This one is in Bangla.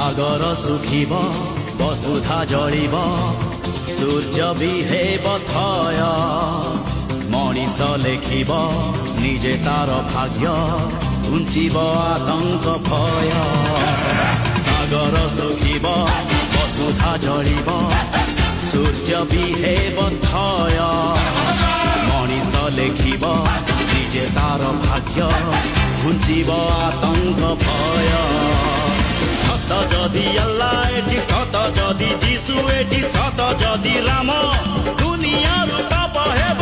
সাগর শুখিব বসুধা জଳିব সূর্য বিহেব থয় মଣିষ লেখিব নিজে তার ভাগ্য ঘুঞ্চিব আতঙ্ক ভয় সাগর শুখিব বসুধা জଳିব সূর্য বিহেব থয় মনিষ লেখিব নিজে তার ভাগ্য ঘুঞ্চিব আতঙ্ক ভয় সত যদি আল্লাহ এটি সত যদি যিশু এটি সত যদি রাম দুনিয়ার পাপ হেব